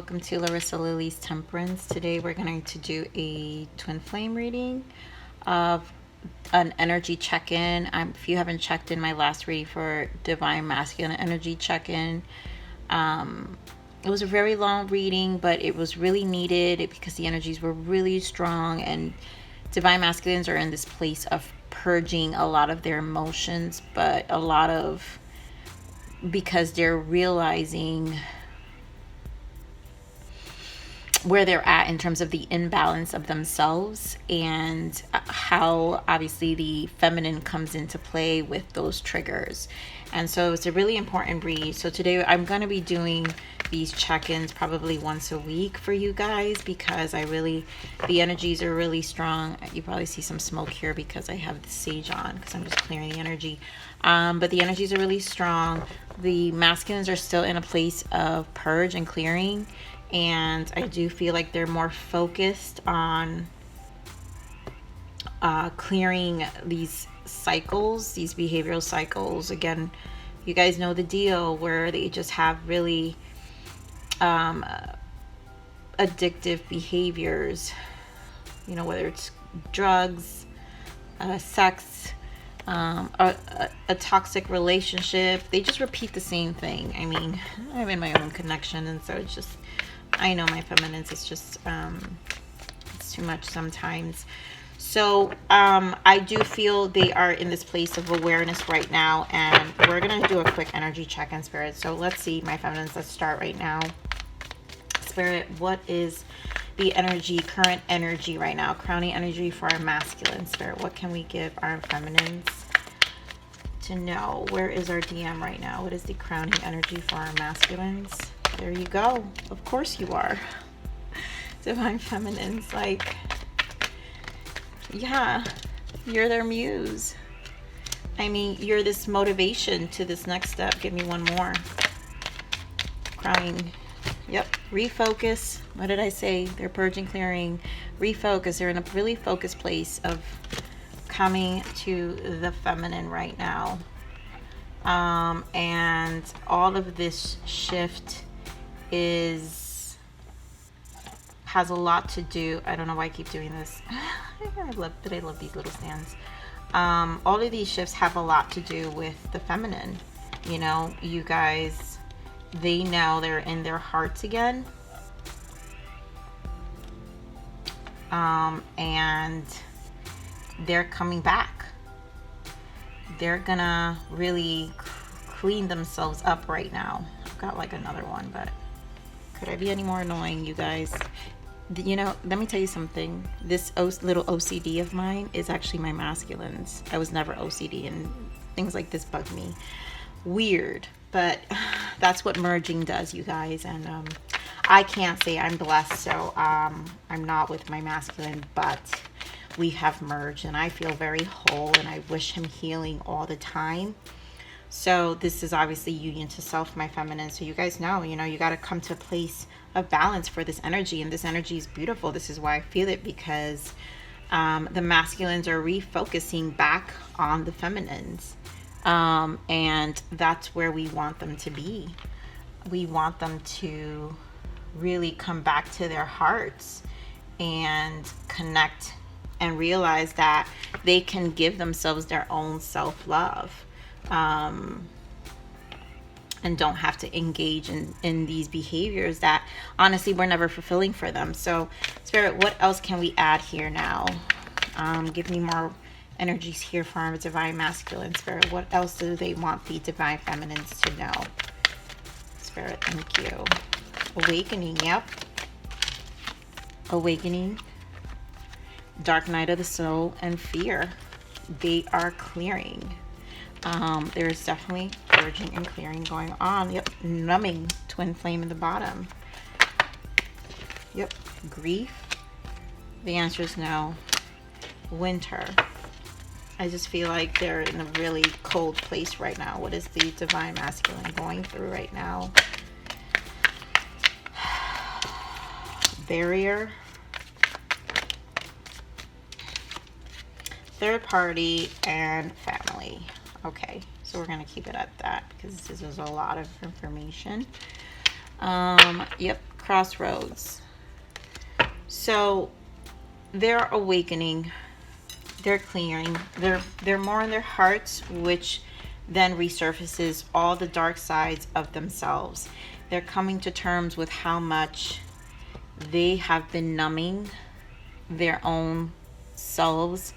welcome to Larisa Lili's Temperance. Today we're going to do a twin flame reading of an energy check-in. If you haven't checked in my last reading for Divine Masculine Energy Check-in, it was a very long reading, but it was really needed because the energies were really strong, and Divine Masculines are in this place of purging a lot of their emotions, but a lot of because they're realizing where they're at in terms of the imbalance of themselves, and how obviously the feminine comes into play with those triggers. And so it's a really important read. So today I'm going to be doing these check-ins probably once a week for you guys, because the energies are really strong. You probably see some smoke here because I have the sage on, because I'm just clearing the energy. But the energies are really strong. The masculines are still in a place of purge and clearing, and I do feel like they're more focused on clearing these cycles, these behavioral cycles. Again, you guys know the deal where they just have really addictive behaviors, whether it's drugs, sex, a toxic relationship. They just repeat the same thing. I mean, I'm in my own connection, and so it's just, I know my feminines, it's just it's too much sometimes. So I do feel they are in this place of awareness right now, and we're going to do a quick energy check in, Spirit. So let's see, my feminines, let's start right now. Spirit, what is the current energy right now, crowning energy for our masculine? Spirit, what can we give our feminines to know? Where is our DM right now? What is the crowning energy for our masculines? There you go. Of course you are. Divine feminines, like, yeah, you're their muse. I mean, you're this motivation to this next step. Give me one more. Crowning. Yep. Refocus. What did I say? They're purging, clearing. Refocus. They're in a really focused place of coming to the feminine right now. And all of this shift has a lot to do. I don't know why I keep doing this. I love these little stands. All of these shifts have a lot to do with the feminine. You guys, they know they're in their hearts again. And they're coming back. They're gonna really clean themselves up right now. I've got like another one, but could I be any more annoying, you guys? Let me tell you something. This little OCD of mine is actually my masculines. I was never OCD, and things like this bug me. Weird, but that's what merging does, you guys. And I can't say I'm blessed, so I'm not with my masculine, but we have merged, and I feel very whole, and I wish him healing all the time. So this is obviously union to self, my feminine. So you guys know, you got to come to a place of balance for this energy, and this energy is beautiful. This is why I feel it, because the masculines are refocusing back on the feminines, and that's where we want them to be. We want them to really come back to their hearts and connect and realize that they can give themselves their own self-love. And don't have to engage in these behaviors that honestly were never fulfilling for them. So Spirit, what else can we add here now? Give me more energies here for our Divine Masculine. Spirit, what else do they want the Divine Feminines to know? Spirit, thank you. Awakening, yep. Awakening. Dark night of the soul and fear. They are clearing. There's definitely purging and clearing going on. Yep. Numbing. Twin flame in the bottom. Yep. Grief. The answer is no. Winter. I just feel like they're in a really cold place right now. What is the Divine Masculine going through right now? Barrier. Third party and family. Okay, so we're going to keep it at that because this is a lot of information. Yep, crossroads. So they're awakening, they're clearing, they're more in their hearts, which then resurfaces all the dark sides of themselves. They're coming to terms with how much they have been numbing their own selves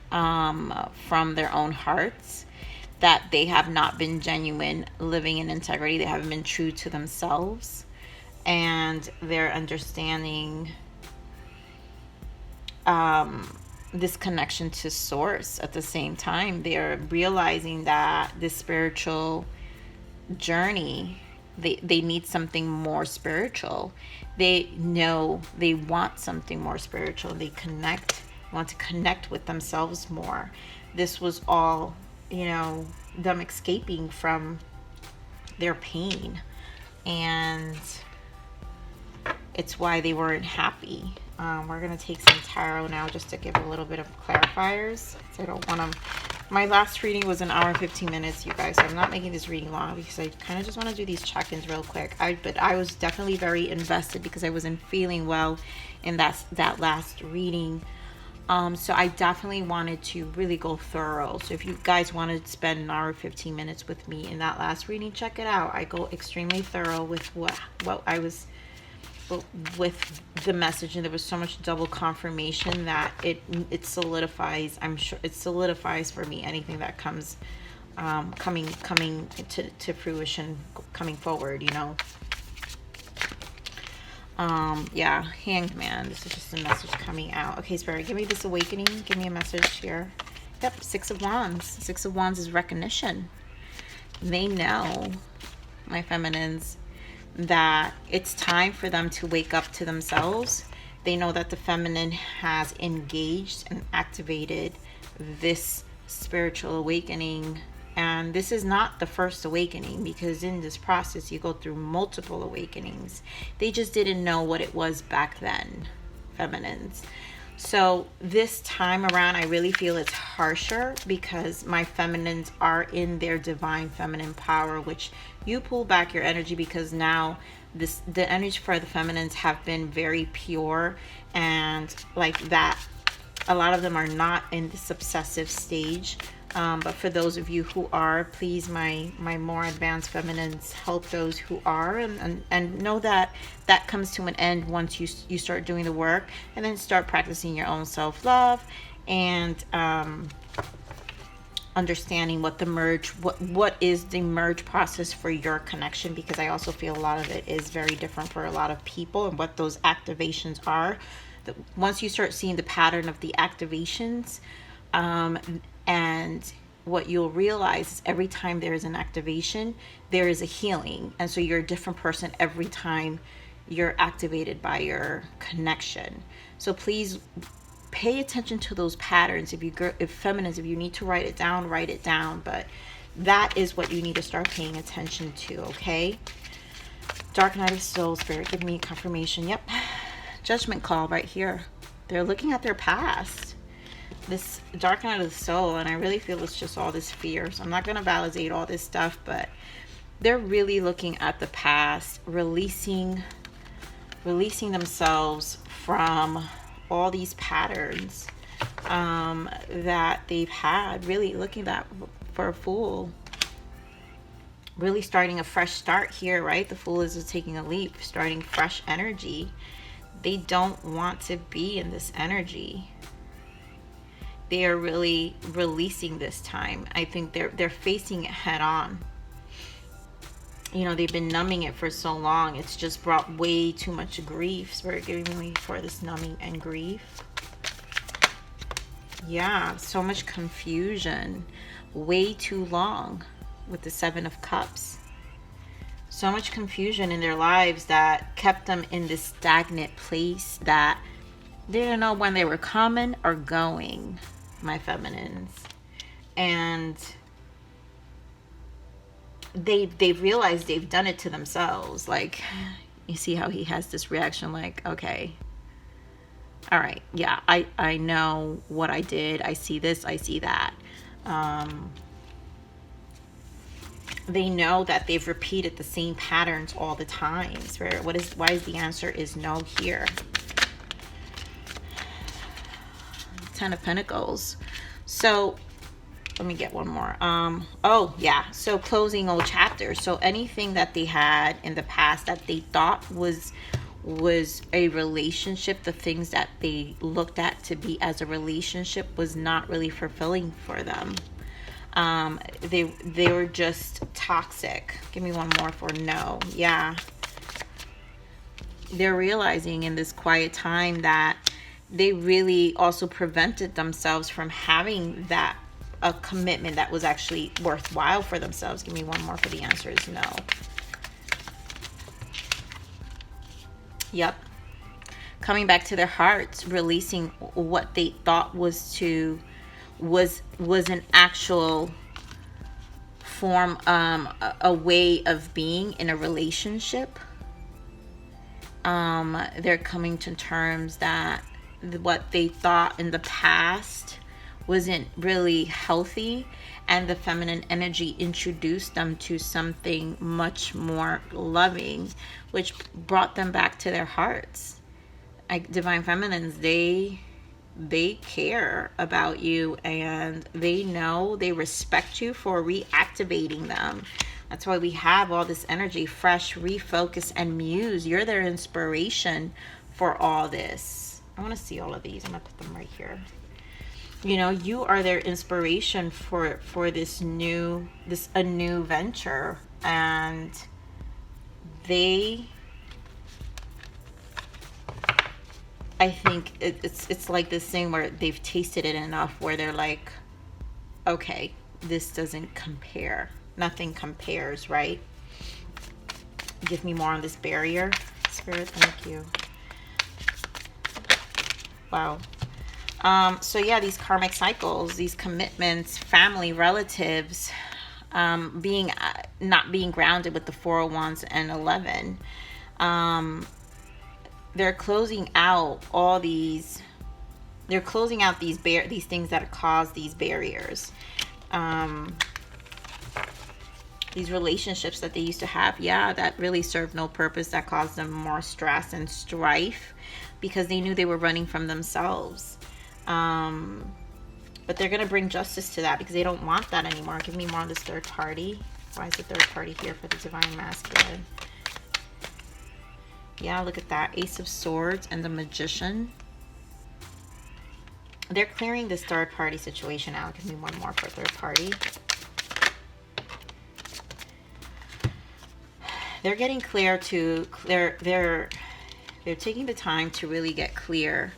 from their own hearts, that they have not been genuine, living in integrity. They haven't been true to themselves, and they're understanding this connection to source. At the same time, they're realizing that this spiritual journey, they need something more spiritual. They know they want something more spiritual. They want to connect with themselves more. This was all, them escaping from their pain, and it's why they weren't happy. We're going to take some tarot now just to give a little bit of clarifiers. So I don't want to... My last reading was an hour and 15 minutes, you guys. So I'm not making this reading long because I kind of just want to do these check-ins real quick. But I was definitely very invested because I wasn't feeling well in that last reading. So I definitely wanted to really go thorough. So if you guys wanted to spend an hour 15 minutes with me in that last reading, check it out. I go extremely thorough with what I was with the message, and there was so much double confirmation that it solidifies. I'm sure it solidifies for me anything that comes coming to fruition, coming forward, yeah, Hanged Man. This is just a message coming out. Okay, Spirit, give me this awakening. Give me a message here. Yep, Six of Wands. Six of Wands is recognition. They know, my feminines, that it's time for them to wake up to themselves. They know that the feminine has engaged and activated this spiritual awakening. And this is not the first awakening, because in this process you go through multiple awakenings. They just didn't know what it was back then, feminines. So this time around, I really feel it's harsher because my feminines are in their divine feminine power, which you pull back your energy, because now the energy for the feminines have been very pure, and like that, a lot of them are not in this obsessive stage. But for those of you who are, please, my more advanced feminines, help those who are, and know that comes to an end once you start doing the work, and then start practicing your own self-love, and understanding what the merge, what is the merge process for your connection, because I also feel a lot of it is very different for a lot of people, and what those activations are. Once you start seeing the pattern of the activations, and what you'll realize is every time there is an activation, there is a healing. And so you're a different person every time you're activated by your connection. So please pay attention to those patterns. If feminines, if you need to write it down. But that is what you need to start paying attention to, okay? Dark Night of Soul, Spirit, give me confirmation. Yep. Judgment call right here. They're looking at their past. This Dark Night of the Soul, and I really feel it's just all this fear. So I'm not going to validate all this stuff, but they're really looking at the past, releasing themselves from all these patterns that they've had. Really looking at for a Fool, really starting a fresh start here, right? The Fool is taking a leap, starting fresh energy. They don't want to be in this energy. They are really releasing this time. I think they're facing it head on. They've been numbing it for so long. It's just brought way too much grief. Spirit, giving me for this numbing and grief. Yeah, so much confusion. Way too long with the Seven of Cups. So much confusion in their lives that kept them in this stagnant place that they didn't know when they were coming or going, my feminines. And they've realized they've done it to themselves. Like, you see how he has this reaction like, okay, all right, yeah, I know what I did. I see this, I see that. They know that they've repeated the same patterns all the time. Spirit, why is the answer is no here? Ten of Pentacles. So let me get one more. Oh yeah, so closing old chapters. So anything that they had in the past that they thought was a relationship, the things that they looked at to be as a relationship was not really fulfilling for them. They were just toxic. Give me one more for no. Yeah. They're realizing in this quiet time that they really also prevented themselves from having that a commitment that was actually worthwhile for themselves. Give me one more for the answer is no. Yep. Coming back to their hearts, releasing what they thought was an actual form, a way of being in a relationship. They're coming to terms that what they thought in the past wasn't really healthy, and the feminine energy introduced them to something much more loving, which brought them back to their hearts. Like divine feminines, they care about you, and they know, they respect you for reactivating them. That's why we have all this energy, fresh, refocus, and muse. You're their inspiration for all this. I want to see all of these. I'm gonna put them right here. You know, you are their inspiration for this new venture, and I think it's like this thing where they've tasted it enough where they're like, okay, this doesn't compare. Nothing compares, right? Give me more on this barrier. Spirit, thank you. Wow. So yeah, these karmic cycles, these commitments, family, relatives, not being grounded with the 401s and 11. They're closing out all these. They're closing out these things that cause these barriers. These relationships that they used to have, yeah, that really served no purpose, that caused them more stress and strife because they knew they were running from themselves. But they're going to bring justice to that because they don't want that anymore. Give me more on this third party. Why is the third party here for the divine masculine? Yeah, look at that. Ace of Swords and the Magician. They're clearing this third party situation out. Give me one more for third party. They're getting clear to they're taking the time to really get clear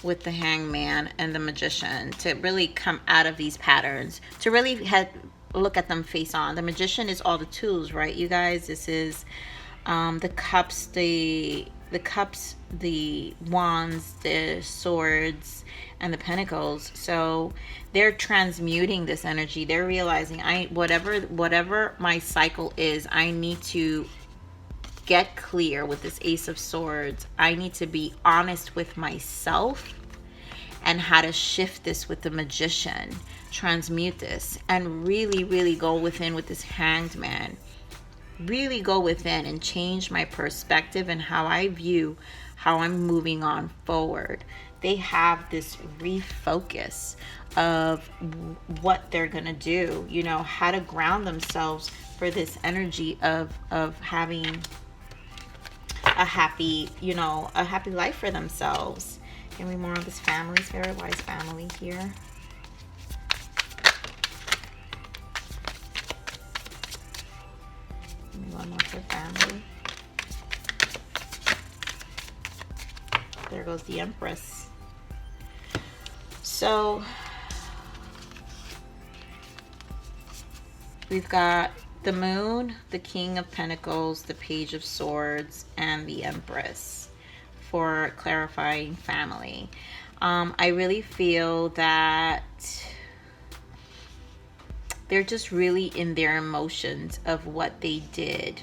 with the Hangman and the Magician, to really come out of these patterns, to really look at them face on. The Magician is all the tools, right, you guys? This is the cups, the wands, the swords, and the pentacles. So they're transmuting this energy. They're realizing, whatever my cycle is, I need to get clear with this Ace of Swords. I need to be honest with myself and how to shift this with the Magician, transmute this, and really go within with this Hanged Man. Really go within and change my perspective and how I view how I'm moving on forward. They have this refocus of what they're gonna do, you know, how to ground themselves for this energy of having a happy life for themselves. Give me more on this family, Spirit. Why is family here? Give me one more for family. There goes the Empress. So we've got the Moon, the King of Pentacles, the Page of Swords, and the Empress for clarifying family. I really feel that they're just really in their emotions of what they did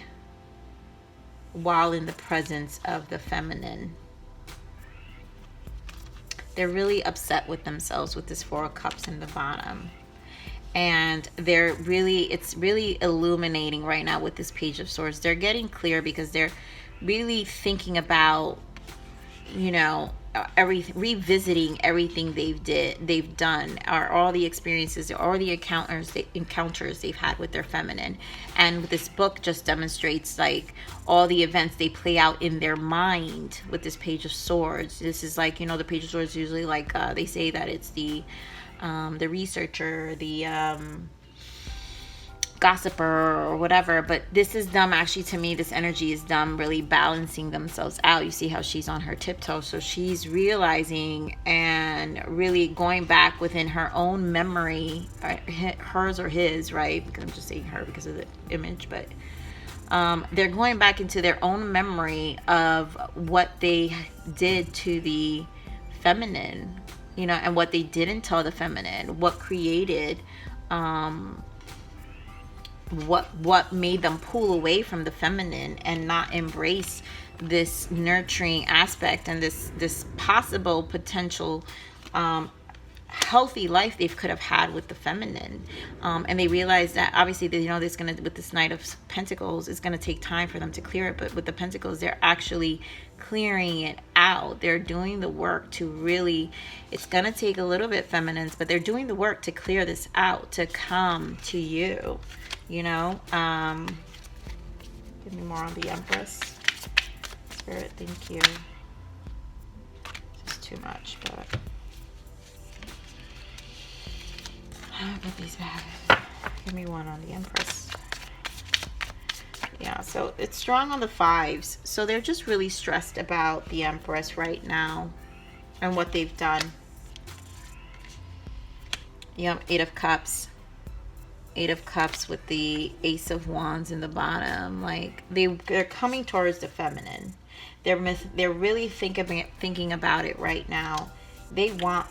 while in the presence of the feminine. They're really upset with themselves with this Four of Cups in the bottom. And they're really, it's really illuminating right now with this Page of Swords. They're getting clear because they're really thinking about, you know, revisiting everything they've done, or all the experiences or the encounters they've had with their feminine. And this book just demonstrates like all the events they play out in their mind with this Page of Swords. This is like, you know, the Page of Swords usually like they say that it's the researcher, the gossiper or whatever, but this is them actually, to me, this energy is them really balancing themselves out. You see how she's on her tiptoe, so she's realizing and really going back within her own memory, hers or his, right? Because I'm just saying her because of the image, but they're going back into their own memory of what they did to the feminine, you know, and what they didn't tell the feminine, what created what made them pull away from the feminine and not embrace this nurturing aspect and this possible potential healthy life they could have had with the feminine. And they realize that obviously, you know, there's gonna, with this Knight of Pentacles, it's gonna take time for them to clear it, but with the Pentacles, they're actually clearing it out. They're doing the work to really, it's gonna take a little bit, feminines, but they're doing the work to clear this out, to come to you, you know. Give me more on the Empress. Spirit, thank you. This is too much, but put these back. Give me one on the Empress. Yeah, so it's strong on the fives. So they're just really stressed about the Empress right now and what they've done. Yep, Eight of Cups. Eight of Cups with the Ace of Wands in the bottom. Like they're coming towards the feminine. They're really thinking about it right now. They want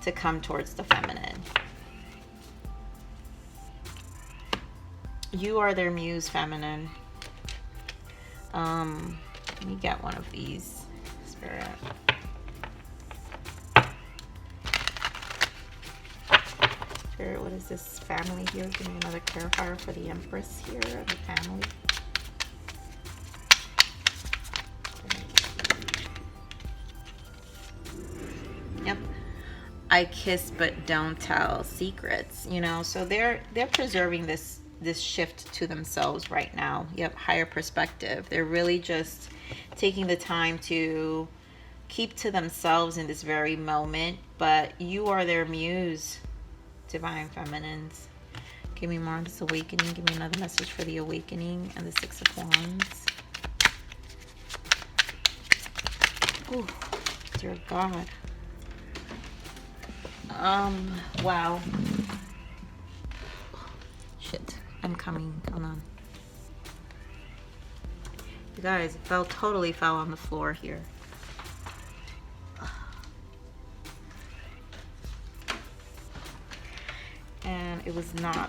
to come towards the feminine. You are their muse, feminine. Let me get one of these, Spirit. Spirit, what is this family here? Give me another clarifier for the Empress here, the family. Yep. I kiss but don't tell secrets, you know. So they're preserving this shift to themselves right now. Yep, higher perspective. They're really just taking the time to keep to themselves in this very moment, but you are their muse, divine feminines. Give me more on this awakening. Give me another message for the awakening and the Six of Wands. Oh, dear God. Wow. Shit. I'm coming. Hold on. You guys, totally fell on the floor here. And it was not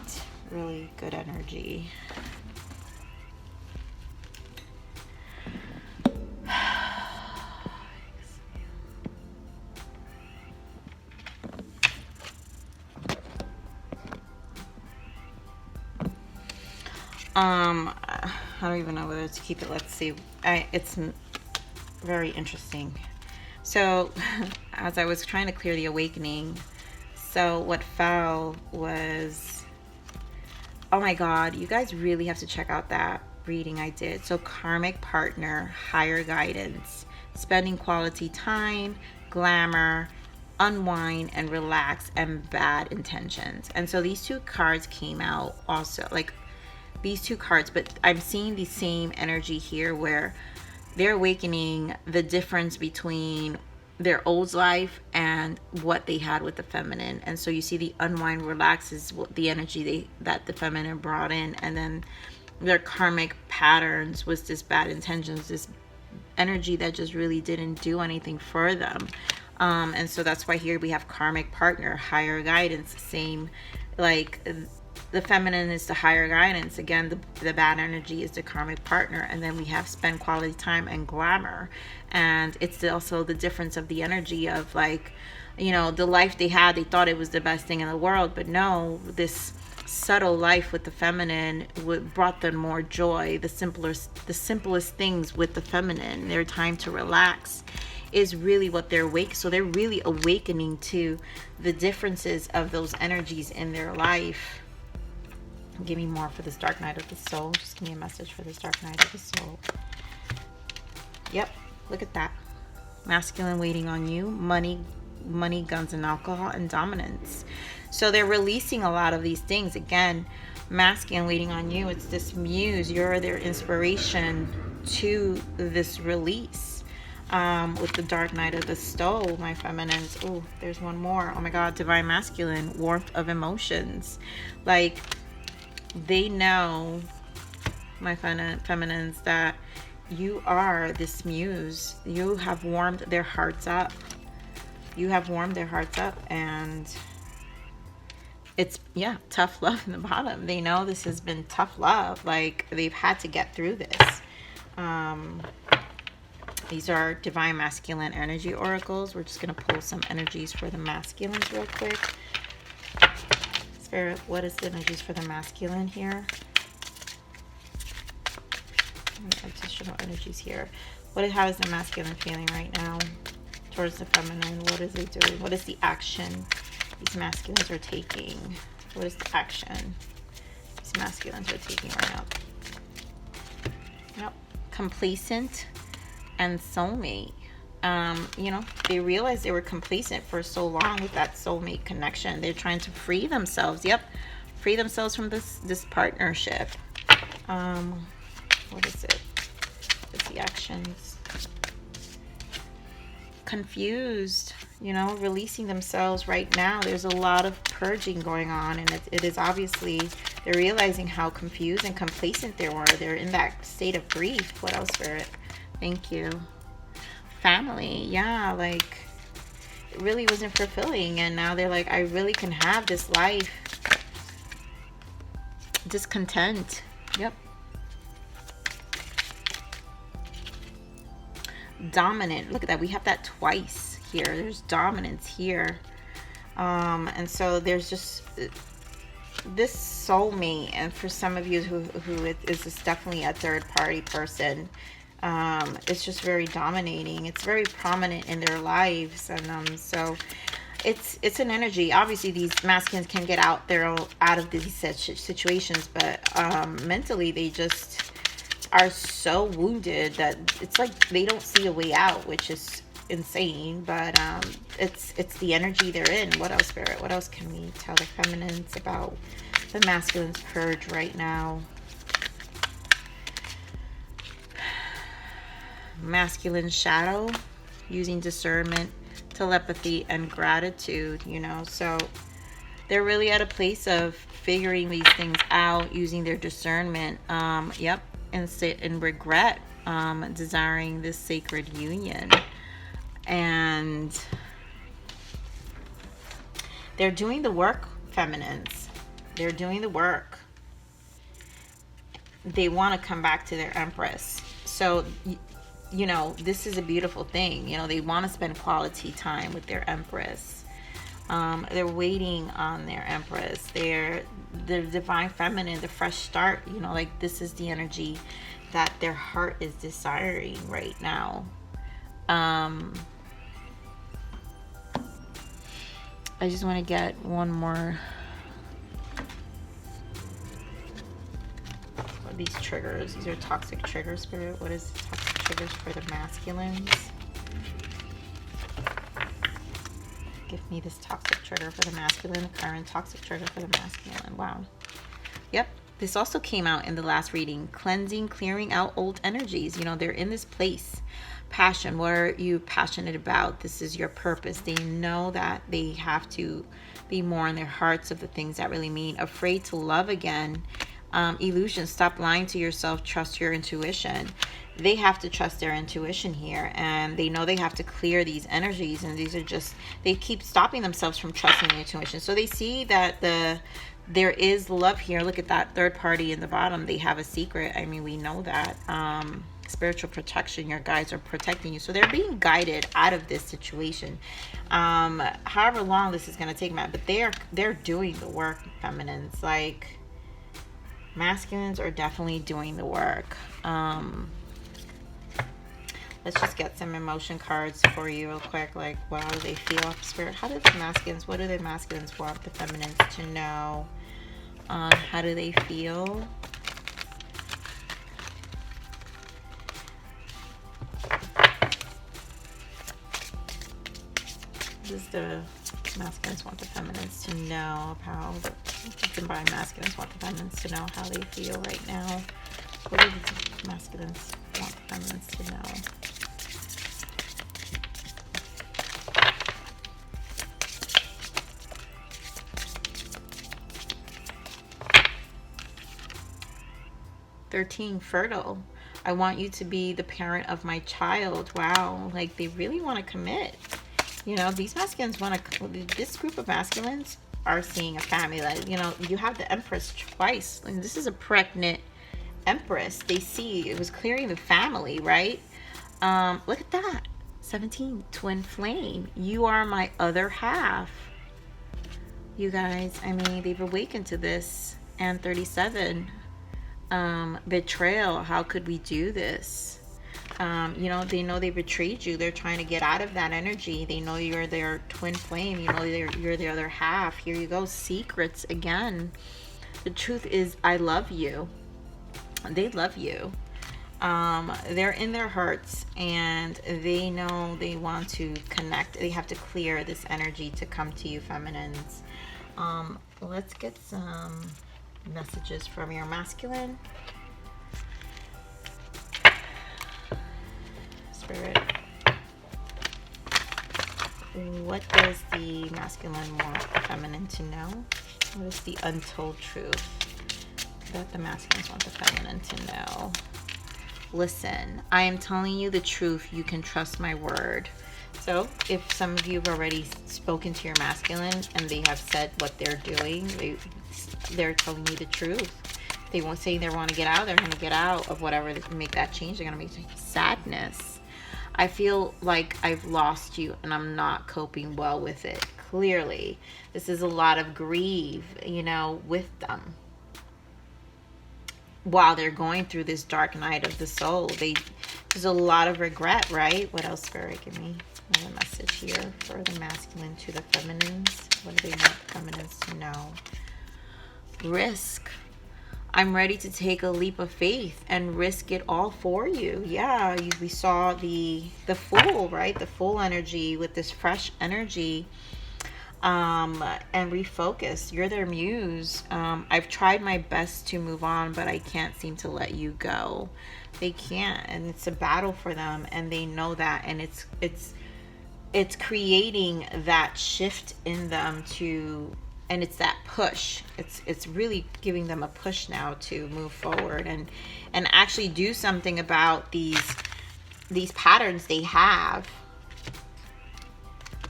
really good energy. I don't even know whether to keep it. Let's see. It's very interesting. So as I was trying to clear the awakening, so what fell was, oh my God, you guys really have to check out that reading I did. So karmic partner, higher guidance, spending quality time, glamour, unwind and relax, and bad intentions. And so these two cards came out also, like these two cards, but I'm seeing the same energy here where they're awakening the difference between their old life and what they had with the feminine. And so you see the unwind, relax is the energy that the feminine brought in, and then their karmic patterns was this bad intentions, this energy that just really didn't do anything for them. And so that's why here we have karmic partner, higher guidance, same, like the feminine is the higher guidance. Again, the bad energy is the karmic partner. And then we have spend quality time and glamour. And it's also the difference of the energy of like, you know, the life they had, they thought it was the best thing in the world. But no, this subtle life with the feminine brought them more joy. The simplest things with the feminine, their time to relax, is really what they're awake. So they're really awakening to the differences of those energies in their life. Give me more for this dark night of the soul. Just give me a message for this dark night of the soul. Yep, look at that. Masculine waiting on you. Money, guns, and alcohol, and dominance. So they're releasing a lot of these things. Again, masculine waiting on you. It's this muse. You're their inspiration to this release. With the dark night of the soul, my feminines. Oh, there's one more. Oh my God, divine masculine, warmth of emotions. Like, they know, my feminines, that you are this muse. You have warmed their hearts up. You have warmed their hearts up, and it's, yeah, tough love in the bottom. They know this has been tough love. Like, they've had to get through this. These are divine masculine energy oracles. We're just going to pull some energies for the masculines real quick. Spirit, what is the energies for the masculine here? Additional energies here. How is the masculine feeling right now towards the feminine? What is it doing? What is the action these masculines are taking? What is the action these masculines are taking right now? Yep. Complacent and soulmate. You know, they realized they were complacent for so long with that soulmate connection. They're trying to free themselves. Yep, free themselves from this partnership. What is it? What's the actions? Confused. You know, releasing themselves right now. There's a lot of purging going on, and it is obviously they're realizing how confused and complacent they were. They're in that state of grief. What else, Spirit? Thank you. Family, yeah, like it really wasn't fulfilling, and now they're like, I really can have this life. Discontent. Yep. Dominant. Look at that. We have that twice here. There's dominance here. And so there's just this soulmate, and for some of you who it is definitely a third party person. It's just very dominating. It's very prominent in their lives, and so it's an energy. Obviously, these masculines can get out of these situations, but mentally they just are so wounded that it's like they don't see a way out, which is insane. But it's the energy they're in. What else, Spirit? What else can we tell the feminines about the masculines purge right now? Masculine shadow, using discernment, telepathy, and gratitude, you know. So they're really at a place of figuring these things out, using their discernment. Yep. And sit in regret, desiring this sacred union. And they're doing the work, feminines. They're doing the work. They want to come back to their empress. So, you know, this is a beautiful thing. You know, they want to spend quality time with their empress. They're waiting on their empress. They're the divine feminine, the fresh start. You know, like this is the energy that their heart is desiring right now. I just want to get one more. What are these triggers? These are toxic triggers, Spirit. What is toxic triggers for the masculines? Give me this toxic trigger for the masculine, current toxic trigger for the masculine. Wow. Yep. This also came out in the last reading. Cleansing, clearing out old energies. You know, they're in this place. Passion. What are you passionate about? This is your purpose. They know that they have to be more in their hearts of the things that really mean. Afraid to love again. Illusion. Stop lying to yourself. Trust your intuition. They have to trust their intuition here, and they know they have to clear these energies, and these are just, they keep stopping themselves from trusting their intuition. So they see that There is love here. Look at that third party in the bottom. They have a secret. I mean, we know that. Spiritual protection. Your guides are protecting you. So they're being guided out of this situation. However long this is going to take, Matt, but they're doing the work, feminines. Like, masculines are definitely doing the work. Let's just get some emotion cards for you real quick. Like, how do they feel, Spirit? How do the masculines, what do the masculines want the feminines to know? How do they feel? What does the masculines want the feminines to know? How the combined masculines want the feminines to know how they feel right now? What do the masculines want the feminines to know? Fertile. I want you to be the parent of my child. Wow. Like, they really want to commit. You know, these masculines want to, this group of masculines are seeing a family. Like, you know, you have the Empress twice. And this is a pregnant Empress. They see it was clearing the family, right? Look at that. 17, twin flame. You are my other half. You guys, I mean, they've awakened to this. And 37. Betrayal. How could we do this? You know, they know they betrayed you. They're trying to get out of that energy. They know you're their twin flame. You know, you're the other half. Here you go. Secrets again. The truth is, I love you. They love you. They're in their hearts, and they know they want to connect. They have to clear this energy to come to you, feminines. Let's get some messages from your masculine. Spirit, what does the masculine want the feminine to know? What is the untold truth that the masculines want the feminine to know? Listen, I am telling you the truth. You can trust my word. So if some of you have already spoken to your masculine and they have said what they're doing, they're telling you the truth. They won't say they want to get out. They're going to get out of whatever to make that change. They're going to make sadness. I feel like I've lost you and I'm not coping well with it. Clearly, this is a lot of grief, you know, with them. While they're going through this dark night of the soul, there's a lot of regret, right? What else, Spirit? Give me another message here for the masculine to the feminines. What do they want the feminines to know? Risk. I'm ready to take a leap of faith and risk it all for you. Yeah, we saw the Fool, right? The Fool energy with this fresh energy. And refocus. You're their muse. I've tried my best to move on, but I can't seem to let you go. They can't, and it's a battle for them, and they know that, and it's creating that shift in them to, and it's that push. It's really giving them a push now to move forward and actually do something about these patterns they have.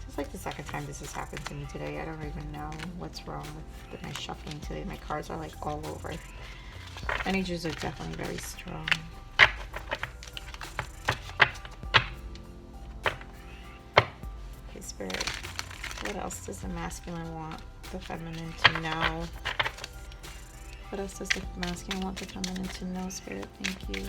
It's like the second time this has happened to me today. I don't even know what's wrong with my shuffling today. My cards are like all over. Energies are definitely very strong. Okay, Spirit. What else does the masculine want the feminine to know? What else does the masculine want the feminine to know, Spirit? Thank you.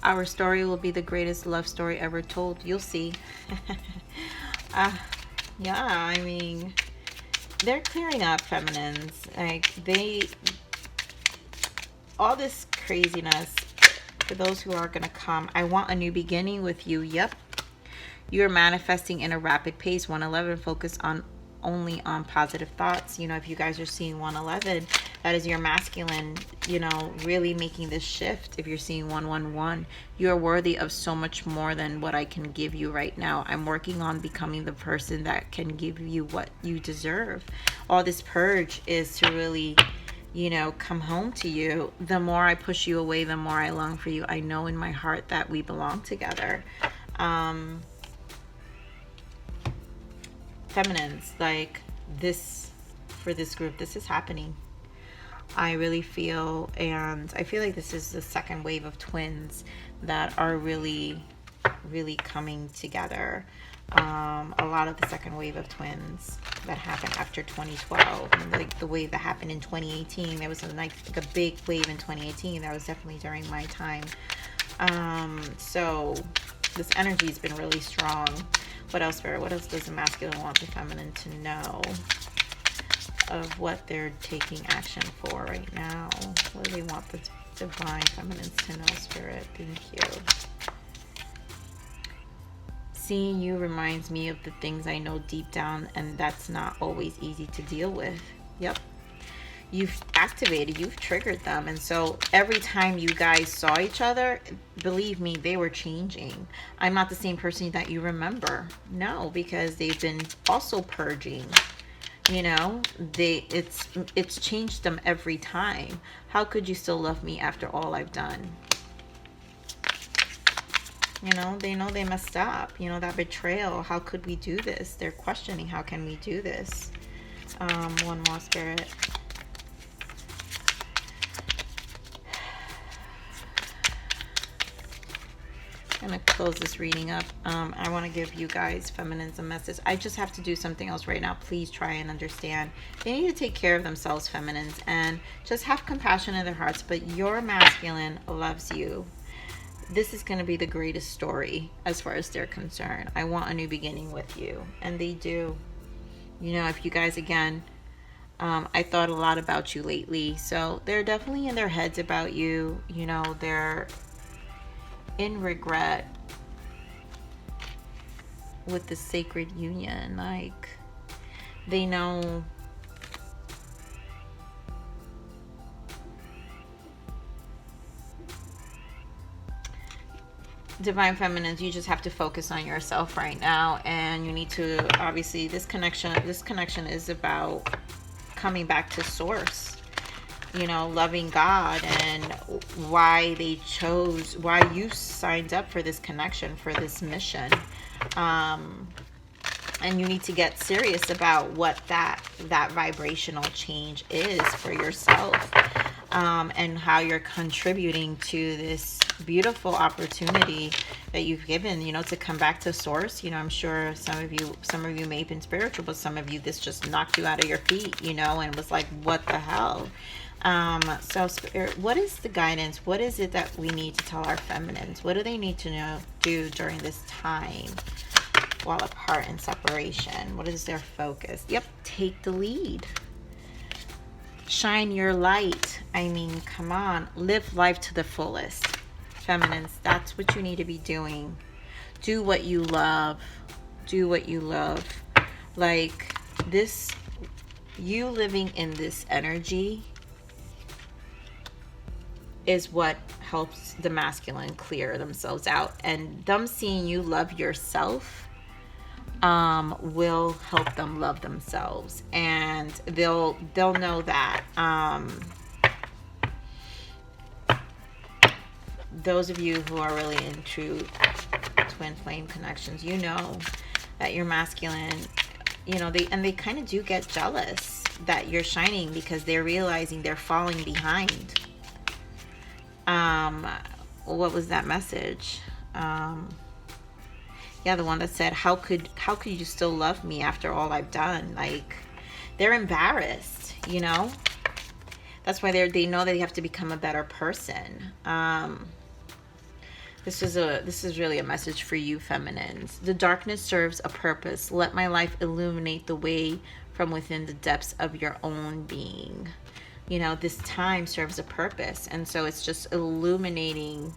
Our story will be the greatest love story ever told. You'll see. Yeah, I mean, they're clearing up, feminines. Like, all this craziness, for those who are going to come, I want a new beginning with you. Yep. You're manifesting in a rapid pace. 111, focus only on positive thoughts. You know, if you guys are seeing 111, that is your masculine, you know, really making this shift. If you're seeing 111, you're worthy of so much more than what I can give you right now. I'm working on becoming the person that can give you what you deserve. All this purge is to really, you know, come home to you. The more I push you away, the more I long for you. I know in my heart that we belong together. feminines, like this, for this group, this is happening. I really feel, and I feel like this is the second wave of twins that are really coming together. A lot of the second wave of twins that happened after 2012, and like the wave that happened in 2018, there was like a big wave in 2018 that was definitely during my time. So this energy has been really strong. What else, Spirit? What else does the masculine want the feminine to know of what they're taking action for right now? What do they want the divine feminines to know, Spirit? Thank you. Seeing you reminds me of the things I know deep down, and that's not always easy to deal with. Yep. You've activated, you've triggered them. And so every time you guys saw each other, believe me, they were changing. I'm not the same person that you remember. No, because they've been also purging. You know, it's changed them every time. How could you still love me after all I've done? You know they messed up. You know, that betrayal. How could we do this? They're questioning, how can we do this? One more, Spirit. I'm going to close this reading up. I want to give you guys feminines a message. I just have to do something else right now. Please try and understand. They need to take care of themselves, feminines, and just have compassion in their hearts. But your masculine loves you. This is going to be the greatest story as far as they're concerned. I want a new beginning with you. And they do. You know, if you guys, again, I thought a lot about you lately. So they're definitely in their heads about you. You know, they're in regret with the sacred union. Like, they know divine feminines, you just have to focus on yourself right now, and you need to, obviously, this connection is about coming back to source. You know, loving God, and why you signed up for this connection, for this mission. And you need to get serious about what that vibrational change is for yourself, and how you're contributing to this beautiful opportunity that you've given, you know, to come back to source. You know, I'm sure some of you may have been spiritual, but some of you, this just knocked you out of your feet, you know, and was like, what the hell? So Spirit, what is the guidance? What is it that we need to tell our feminines? What do they need to do during this time while apart in separation? What is their focus? Yep, take the lead. Shine your light. I mean, come on, live life to the fullest. Feminines, that's what you need to be doing. Do what you love. Do what you love. Like this, you living in this energy is what helps the masculine clear themselves out, and them seeing you love yourself will help them love themselves, and they'll know that. Those of you who are really into twin flame connections, you know that your masculine, you know, they kind of do get jealous that you're shining, because they're realizing they're falling behind. What was that message? Yeah, the one that said, how could you still love me after all I've done? Like, they're embarrassed, you know? That's why they know they have to become a better person. This is really a message for you, feminines. The darkness serves a purpose. Let my life illuminate the way from within the depths of your own being. You know, this time serves a purpose, and so it's just illuminating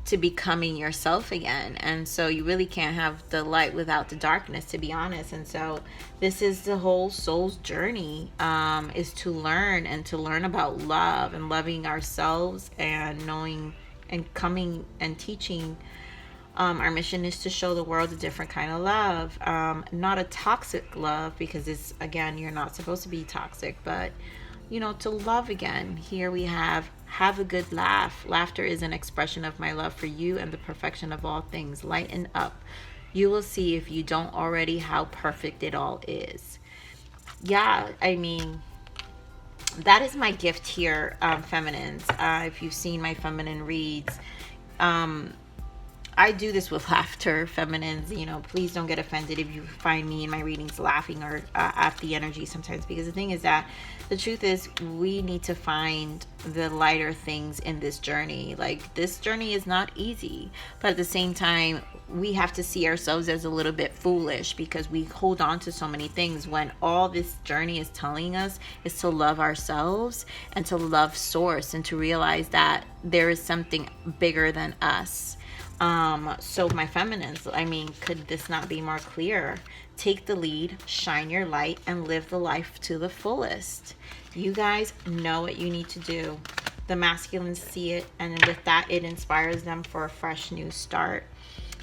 to becoming yourself again. And so you really can't have the light without the darkness, to be honest. And so this is the whole soul's journey, is to learn about love and loving ourselves, and knowing and coming and teaching. Our mission is to show the world a different kind of love, not a toxic love, because it's, again, you're not supposed to be toxic, but you know, to love again. Here we have a good laugh. Laughter is an expression of my love for you and the perfection of all things. Lighten up. You will see, if you don't already, how perfect it all is. Yeah, I mean, that is my gift here, feminines. If you've seen my feminine reads, um, I do this with laughter, feminines. You know, please don't get offended if you find me in my readings laughing or at the energy sometimes, because the thing is that the truth is we need to find the lighter things in this journey. Like, this journey is not easy, but at the same time, we have to see ourselves as a little bit foolish because we hold on to so many things when all this journey is telling us is to love ourselves and to love source and to realize that there is something bigger than us. So my feminines, I mean, could this not be more clear? Take the lead, shine your light, and live the life to the fullest. You guys know what you need to do. The masculines see it, and with that, it inspires them for a fresh new start.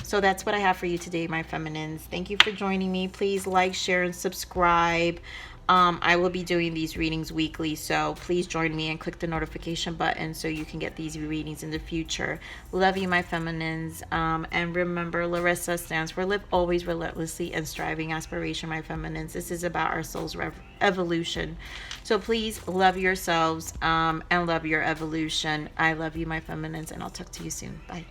So that's what I have for you today, my feminines. Thank you for joining me. Please like, share, and subscribe. I will be doing these readings weekly, so please join me and click the notification button so you can get these readings in the future. Love you, my feminines. And remember, Larisa stands for Live Always Relentlessly and Striving Aspiration, my feminines. This is about our soul's evolution. So please love yourselves and love your evolution. I love you, my feminines, and I'll talk to you soon. Bye.